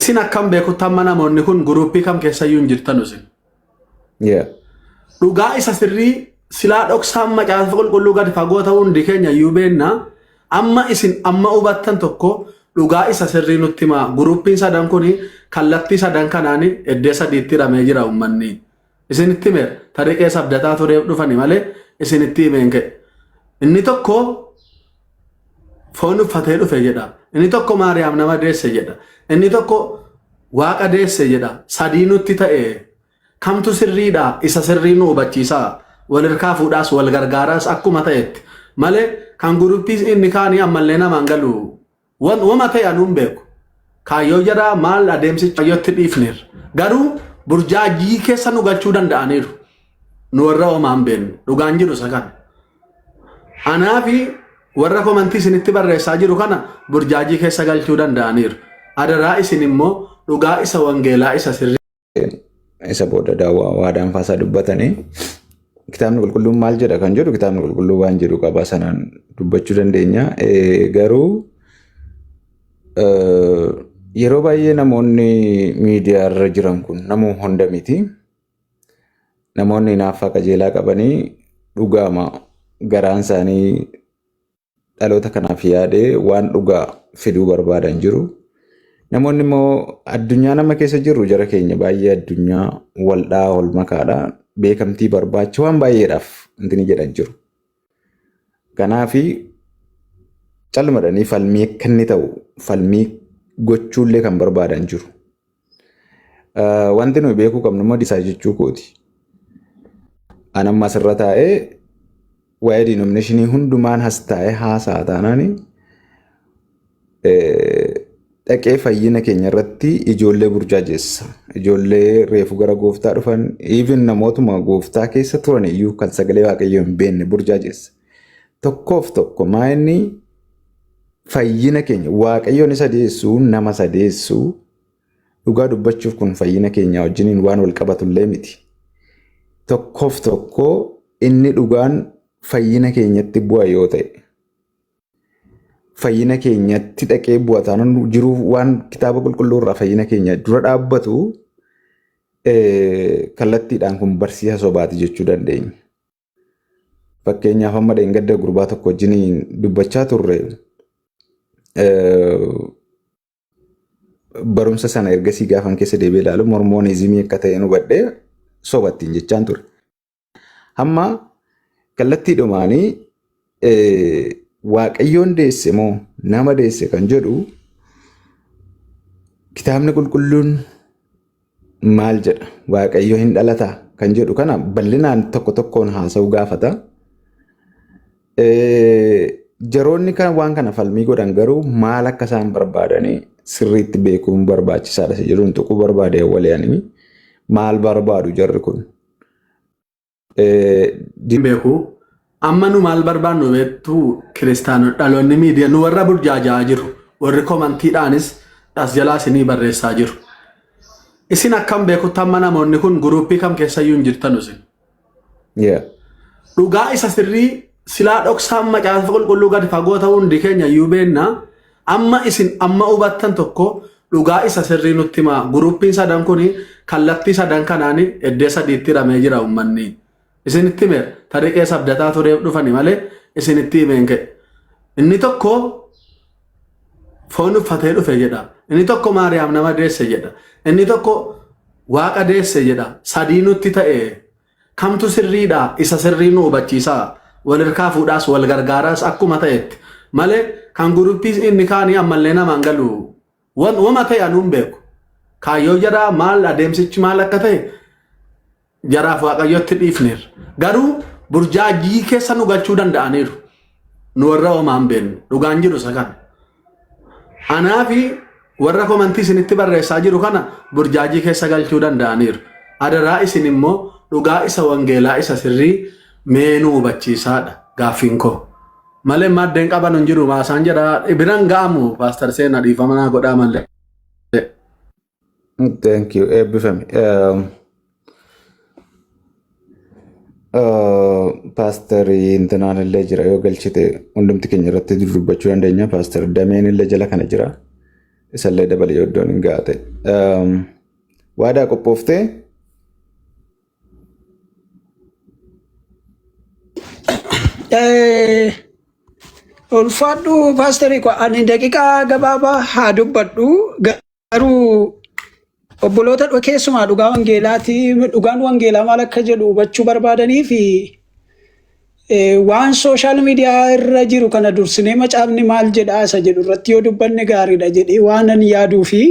Isin akkam beekuttan mana namoonni kun guruppii kam keessayyuu hin jirtan isin. Dhugaa isa sirrii silaa dhoksaan macaafa qulqulluu gadi fagoo ta'uu hundi keenya iyyuu beenna amma isin amma hubattan tokko dhugaa isa sirrii nutti himaa guruppiin sadan kun kallattii sadan kanaani eddee sadiitti hiramee jira uummanni. Isinitti himeera tariqee sabdataa tureef dhufani malee isinitti himeen ka'e. Inni tokko foon uffatee dhufe jedha. Inni tokko Maariyaam nama deesse jedha. Inni tokko Waaqa deesse jedha. Sadii nutti ta'e kamtu sirriidha isa sirrii nu hubachiisaa. Wal hirkaa fuudhaas wal gargaaraas akkuma ta'etti malee kan guruppii inni kaanii ammallee namaan galu wama ta'e anuun beeku. Kaayyoo jedhaa maal adeemsicha kaayyootti dhiifneerra. Garuu burjaajii keessa nu galchuu danda'aniiru. Nu warra homaan beeknu dhugaan jiru isa kana. Anaafi warra komantii isinitti barreessaa jiru kana burjaajii keessa galchuu danda'aniiru. Adaraa isin immoo dhugaa isa wangeelaa isa sirrii. Isa booda daawwaa waadaan faasaa dubbatanii kitaabni qulqulluun maal jedha kan jedhu kitaabni qulqulluu waan jedhu qaba sanaan dubbachuu dandeenya. Garuu yeroo baay'ee namoonni miidiyaa irra jiran kun namuu hunda miti. Namoonni naaffaa qajeelaa qabanii dhugaama garaan isaanii dhaloota kanaaf yaadee waan dhugaa fiduu barbaadan jiru. Namoonni immoo addunyaa nama keessa jirru jara keenya baay'ee addunyaa waldhaa ol makaadha. Beekamtii barbaacha waan baay'eedhaaf intini jedhan jiru. Kanaafi calmadhanii falmii akka inni ta'u falmii gochuullee kan barbaadan jiru. Wanti nuyi beekuu qabnu immoo disaa jechuu kooti. Anamma asirra taa'ee waa'ee dinominashinii hundumaan as taa'ee haasaa taanaani dhaqee fayyina keenya irratti ijoollee burjaajeessa. Ijoollee reefu gara gooftaa dhufan even namootuma gooftaa keessa turan iyyuu kan sagalee waaqayyoo hin beekne burjaajeessa. Tokkoof tokko maa'inni fayyina keenya waaqayyoon isa deessuu nama isa deessuu dhugaa dubbachuuf kun fayyina keenya wajjiniin waan wal qabatullee miti. Tokkoof tokko inni dhugaan fayyina keenyatti bu'a yoo ta'e. Fayyina keenyatti dhaqee bu'ataan jiru waan kitaaba qulqulluu irraa fayyina keenya dura dhaabbatu kallattiidhaan kun barsiisa sobaati jechuu dandeenya. Fakkeenyaaf amma dheengadda gurbaa tokko wajjin dubbachaa turre barumsa sana ergasii gaafan keessa deebi'ee ilaalu mormoonizimii akka ta'e hubadhee sobattiin jechaan ture. Amma kallattiidhumaanii Waaqayyoon deesse moo nama deesse kan jedhu kitaabni qulqulluun maal jedha Waaqayyo hin dhalata kan jedhu kana bal'inaan tokko tokkoon haasa'u gaafata. Jaroonni kan waan kana falmii godhan garuu maal akka isaan barbaadanii sirriitti beekuun barbaachisaadha jedhuun tuquu barbaade waliyanii maal barbaadu jarri kun. Beekuu. Amma nu maal barbaannu beektu kiristaanota dhaloonni miidiyaa nu warra burjaajaa jiru warri komantiidhaanis as jalaa isinii barreessaa jiru. Isin akkam beekuttan mana namoonni kun guruppii kam keessayyuu hin jirtan isin. Dhugaa isa sirrii silaa dhoksaan macaafa qulqulluu gadi fagoo ta'uu hundi keenya iyyuu beenna amma isin amma hubattan tokko dhugaa isa sirrii nutti himaa guruppiin sadan kun kallattii sadan kanaani eddee sadiitti hiramee jira uummanni. Isinitti himeera tariqee sabdataa tureef dhufani malee isinitti himeen ka'e. Inni tokko foon uffatee dhufe jedha. Inni tokko Maariyaam nama deesse jedha. Inni tokko Waaqa deesse jedha. Sadii nutti ta'e kamtu sirriidha isa sirrii nu hubachiisaa. Wal hirkaa fuudhaas wal gargaaraas akkuma ta'etti malee kan guruppii inni kaanii ammallee namaan galu wama ta'e anuun beeku. Kaayyoo jedhaa maal adeemsichi maal akka ta'e jaraaf waaqayyootti dhiifneerra. Garuu burjaajii keessa nu galchuu danda'aniiru. Nu warra homaan beeknu dhugaan jiru isa kana. Anaafi warra komantii isinitti barreessaa jiru kana burjaajii keessa galchuu danda'aniiru. Adaraa isin immoo dhugaa isa wangeelaa isa sirrii meenuu hubachiisaadha gaaffiin koo. Malee maddeen qaban hin jiru maasaan jedhaa biraan ga'amu Paastar Seenaa dhiifama naa godhaa malee. Thank you. Eebbifame. Paastarii intinaan illee jira yoo galchite hundumti keenya irratti dubbachuu dandeenya. Paastar Dameen illee jala kana jira. Isallee dabalee yoo iddoon hin gaate. waadaa qophooftee ulfaadhu paasterii ko ani daqiiqaa gabaabaa haa dubbadhu garuu obboloota keessumaa dhugaa wangeelaati dhugaan wangeelaa maal akka jedhu hubachuu barbaadanii fi waan sooshaal miidiyaa irra jiru kana dursinee macaafni maal jedhaa isa jedhu irratti yoo dubbanne gaariidha jedhee waan ani yaaduu fi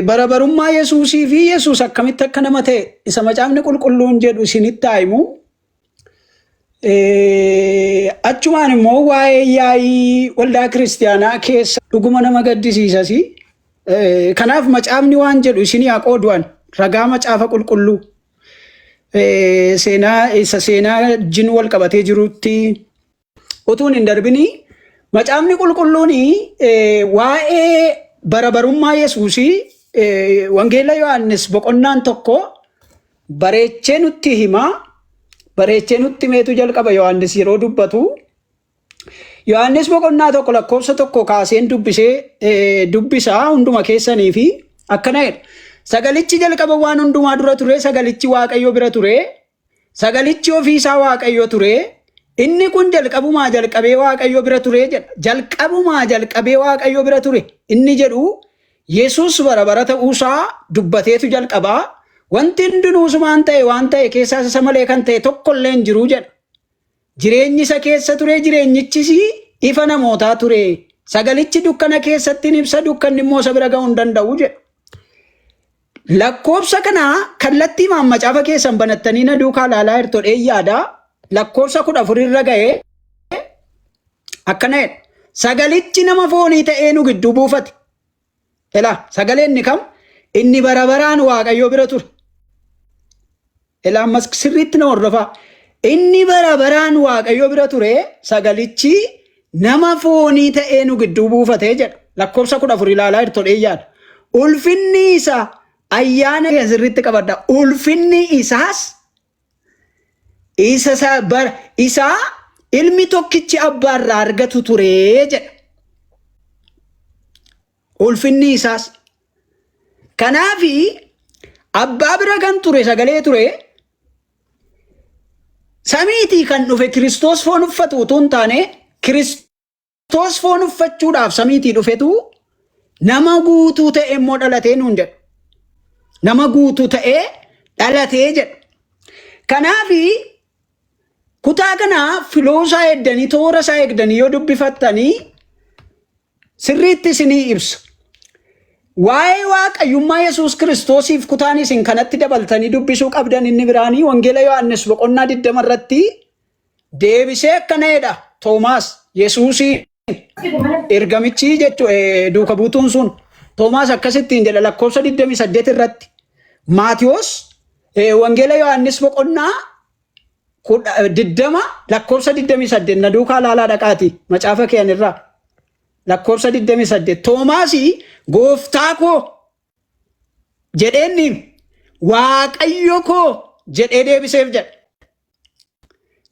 bara barummaa Yesuusii fi Yesuus akkamitti akka nama ta'e isa macaafni qulqulluun jedhu isinitti himu. Achumaan immoo waa'ee yaa'ii waldaa kiristaanaa keessa dhuguma nama gaddisiisas. Kanaaf macaafni waan jedhu isinii haa qoodu'an ragaa macaafa qulqulluu seenaa jin wal qabatee jirutti utuun hin darbini macaafni qulqulluun waa'ee bara barummaa Yesuusii wangeela Yohaannis boqonnaan tokko bareechee nutti hima. Bareechee nutti meetu jalqaba Yohaannis yeroo dubbatu Yohaannis boqonnaa tokko lakkoofsa tokko kaaseen dubbisaa hunduma keessanii fi akkana jedha. Sagalichi jalqaba waan hundumaa dura ture, sagalichi Waaqayyo bira ture, sagalichi ofiisaa Waaqayyo ture. Inni kun jalqabumaa jalqabee Waaqayyo bira ture jedha. Jalqabumaa jalqabee Waaqayyo bira ture. Inni jedhu Yesuus bara ta'uusaa dubbateetu jalqabaa. Wanti hundinuu sumaan ta'e waan ta'e keessaa isa malee kan ta'e tokkollee hin jiru jedha. Jireenyi isa keessa ture, jireenyichis ifa namootaa ture. Sagalichi dukkana keessatti ibsa, dukkanni immoo isa bira ga'uu hin danda'u jedha. Lakkoofsa kana kallattii macaafa keessan banattanii na duukaa ilaalaa jirtodhee yaada. Lakkoofsa 14 irra ga'ee akkana jedha. Sagalichi nama foonii ta'ee nu gidduu buufate. Ilaa sagaleen ni kam? Inni bara baraan Waaqayyo bira ture. Ilaa ammas sirriitti na hordofaa. Inni bara baraan Waaqayyo bira ture, sagalichi nama foonii ta'ee nu gidduu buufatee jedha. Lakkoofsa 14 ilaalaa jirtodhee yaada. Ulfinni isaa ayyaana sirriitti qabadha. Ulfinni isaas isaa ilmi tokkichi abbaarraa argatu ture jedha. Ulfinni isaas. Kanaafi abbaa bira kan ture sagalee ture samiitii kan dhufe Kiristoos foon uffatu utuu hin taane Kiristoos foon uffachuudhaaf samiitii dhufetu nama guutuu ta'e immoo dhalatee nuun jedha. Nama guutuu ta'ee dhalatee jedha. Kanaafi kutaa kana filoosaa eegdanii toora isaa eegdanii yoo dubbifattanii sirriitti isinii ibsa. Waa'ee Waaqayyummaa Yesuus Kiristoosiif kutaan isin kanatti dabaltanii dubbisuu qabdan inni biraanii wangeela Yohaannis boqonnaa 20 irratti deebisee akkana jedha. Toomaas Yesuusii ergamichi duuka buutuun sun Toomaas akkasittiin jedha lakkoofsa 28 irratti. Maatiyos wangeela Yohaannis boqonnaa 20 lakkoofsa 28 na duukaa ilaalaa dhaqaati macaafa keenya irraa. Lakkoofsa 28 Toomaasii gooftaa koo jedheenni Waaqayyo koo jedhee deebiseef jedha.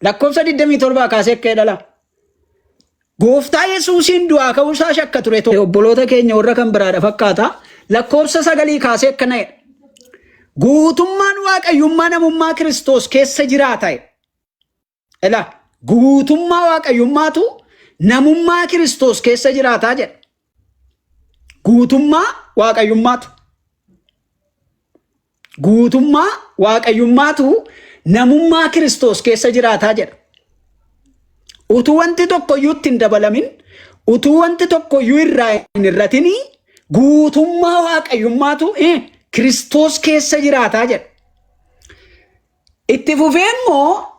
Lakkoofsa 27 kaasee akka jedhala. Gooftaa Yesuusiin du'aa ka'uusaa shakka ture obboloota keenya warra kan biraadha fakkaata. Lakkoofsa 9 kaasee akkana jedha. Guutummaan Waaqayyummaa namummaa Kiristoos keessa jiraata. Ilaa guutummaa Waaqayyummaatu namummaa Kiristoos keessa jiraataa jedha. Guutummaa Waaqayyummaatu. Guutummaa Waaqayyummaatu namummaa Kiristoos keessa jiraataa jedha. Utuu wanti tokko iyyuu ittiin dabalamin, utuu wanti tokko iyyuu irraa hin hir'atin guutummaa Waaqayyummaatu Kiristoos keessa jiraataa jedha. Itti fufee immoo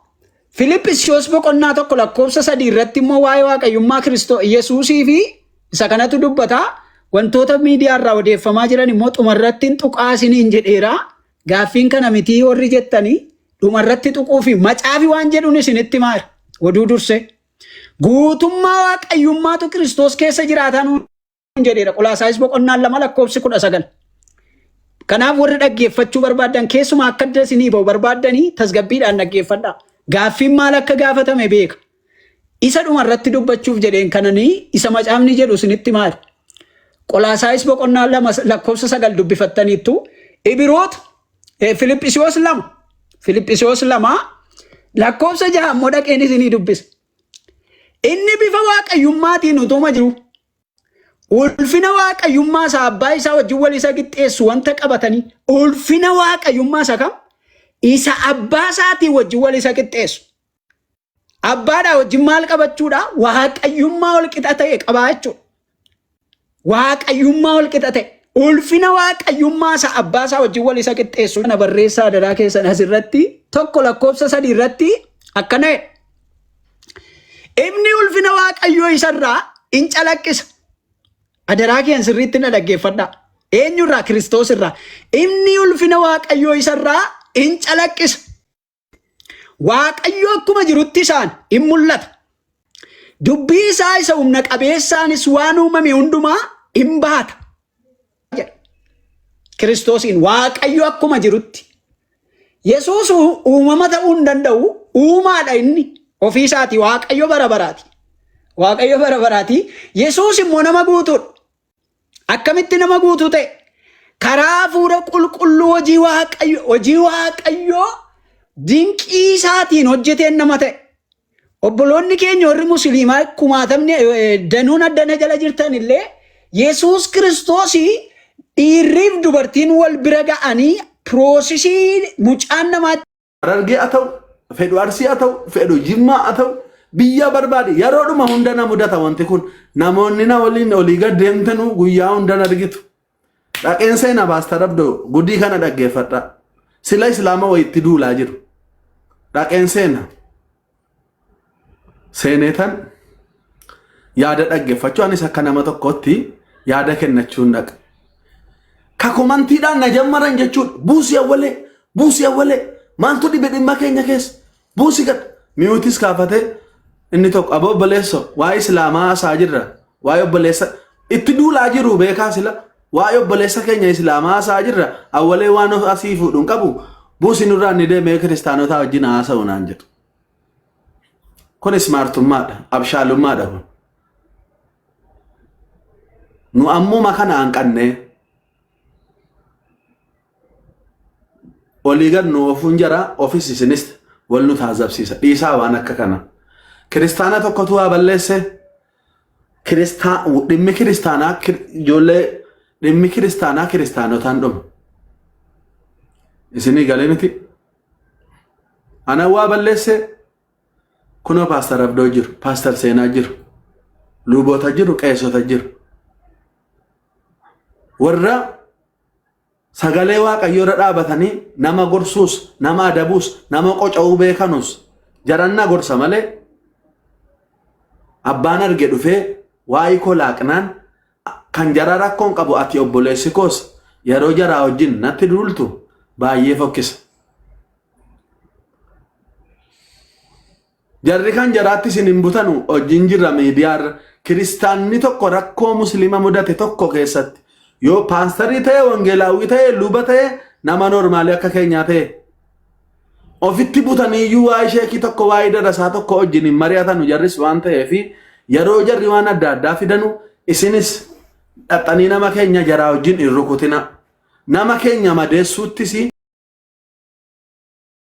Filiphisiyoos boqonnaa 1 lakkoofsa 3 irratti immoo waa'ee Waaqayyummaa Kiristoos Yesuusii fi isa kanatu dubbata. Wantoota miidiyaa irraa odeeffamaa jiran immoo dhumarratti tuqaasiniin jedheera. Gaaffiin kana mitii warri jettanii dhumarratti tuquu fi macaafi waan jedhuun isinitti maal oduu durse. Guutummaa Waaqayyummaatu Kiristoos keessa jiraataa nuun jedheera. Qolaasaayis boqonnaa 2 lakkoofsi 19. Kanaaf warri dhaggeeffachuu barbaadan keessumaa akka adda isinii ba'u barbaadanii tasgabbiidhaan dhaggeeffadha. Gaaffiin maal akka gaafatame beeka. Isa dhumarratti dubbachuuf jedheen kananii isa macaafni jedhu isinitti maal? Qolaasaayis boqonnaa 2 lakkoofsa 9 dubbifattaniittu Ibiroota Filiphisiyoos 2 lakkoofsa 6 immoo dhaqeen isinii dubbisa. Inni bifa waaqayyummaatiin utuma jiru ulfina waaqayyummaa isaa abbaa isaa wajjin wal isa qixxeessu wanta qabatanii ulfina waaqayyummaa isaa kam isa abbaa isaatii wajjin wal isa qixxeessu. Abbaadhaa wajjin maal qabachuudha? Waaqayyummaa wal qixa ta'e qabaa jechuudha. Waaqayyummaa wal qixa ta'e ulfina waaqayyummaa isaa abbaa isaa wajjin wal isa qixxeessu. Kana barreessaa adaraa keessan asirratti 1 lakkoofsa 3 irratti akkana jedha. Inni ulfina waaqayyoo isarraa in calaqqisa. Adaraa keen sirriitti na dhaggeeffadhaa. Eenyurraa? Kiristoos irraa. Inni ulfina waaqayyoo isarraa in calaqqisa. Waaqayyo akkuma jirutti isaan in mul'ata. Dubbii isaa isa humna qabeessaanis waan uumame hundumaa in baata. Kiristoosiin Waaqayyo akkuma jirutti. Yesuus uumama ta'uu hin danda'u. Uumaadha inni. Ofii isaatii Waaqayyo bara baraati. Waaqayyo bara baraati. Yesuus immoo nama guutuudha. Akkamitti nama guutuu ta'e? Karaa hafuura qulqulluu hojii Waaqayyoo dinqii isaatiin hojjeteen nama ta'e. Obboloonni keenya warri musliimaa kumaatamni danuun addana jala jirtan illee Yesuus Kiristoosii dhiirriif dubartiin wal bira ga'anii piroosisii mucaan namaatti. Harargee haa ta'u, fedhu Arsii haa ta'u, fedhu Jimmaa haa ta'u, biyya barbaade yeroodhuma hunda na mudata wanti kun. Namoonni na waliin olii gad deemtanuu guyyaa hundan argitu. Dhaqeen seenaa Paaster Abdoo guddii kana dhaggeeffadha. Sila Islaama wayitti duulaa jiru. Dhaqeen seenaa. Seeneetan yaada dhaggeeffachuu anis akka nama tokkotti yaada kennachuun dhaqa. Kakumantiidhaan na jammaran jechuudha. Buusii awwalee maaltu dhibe dhimma keenya keessa? Buusii gad mi'uutis kaafatee inni tokko aboo obboleessa waa'ee Islaamaa haasaa jirra. Waa'ee obboleessa itti duulaa jiru beekaa sila. Waa'ee obboleessa keenya Islaamaa haasaa jirra. Awwalee waan asii fuudhuun qabu buusii nurraa inni deemee kiristaanota wajjin haasa'u naan jedhu. Kun ismaartummaadha, abshaalummaadha kun. Nu ammuma kana hanqannee olii gad nu ofuun jara ofis isinis wal nu taazabsiisa. Dhiisaa waan akka kana. Kiristaana tokkotu waa balleesse. Dhimmi kiristaanaa ijoollee dhimmi kiristaanaa kiristaanotaan dhuma. Isinii galee miti. Ana waa balleesse. Kuno Paaster Abdoo jiru, Paaster Seenaa jiru, luboota jiru, qeessota jiru. Warra sagalee waaqayyoo irra dhaabatanii nama gorsuus, nama adabuus, nama qoca'uu beekanuus jarannaa gorsa malee abbaan arge dhufee waa'ee koo laaqnaan kan jara rakkoon qabu ati obboleessi koos yeroo jaraa wajjin natti duultu baay'ee fokkisa. Jarri kan jaraatti isin hin butanu wajjin jirra miidiyaarra. Kiristaanni tokko rakkoo musliima mudate tokko keessatti yoo paastarii ta'e, wangeelaawwii ta'e, luba ta'e, nama normaalii akka keenyaa ta'e ofitti butaniiyyuu waa'ee sheekii tokko waa'ee darasaa tokko wajjin hin mari'atanu jarris waan ta'eef yeroo jarri waan adda addaa fidanu isinis dhaxxanii nama keenya jaraa wajjin hin rukutina. Nama keenya madeessuuttis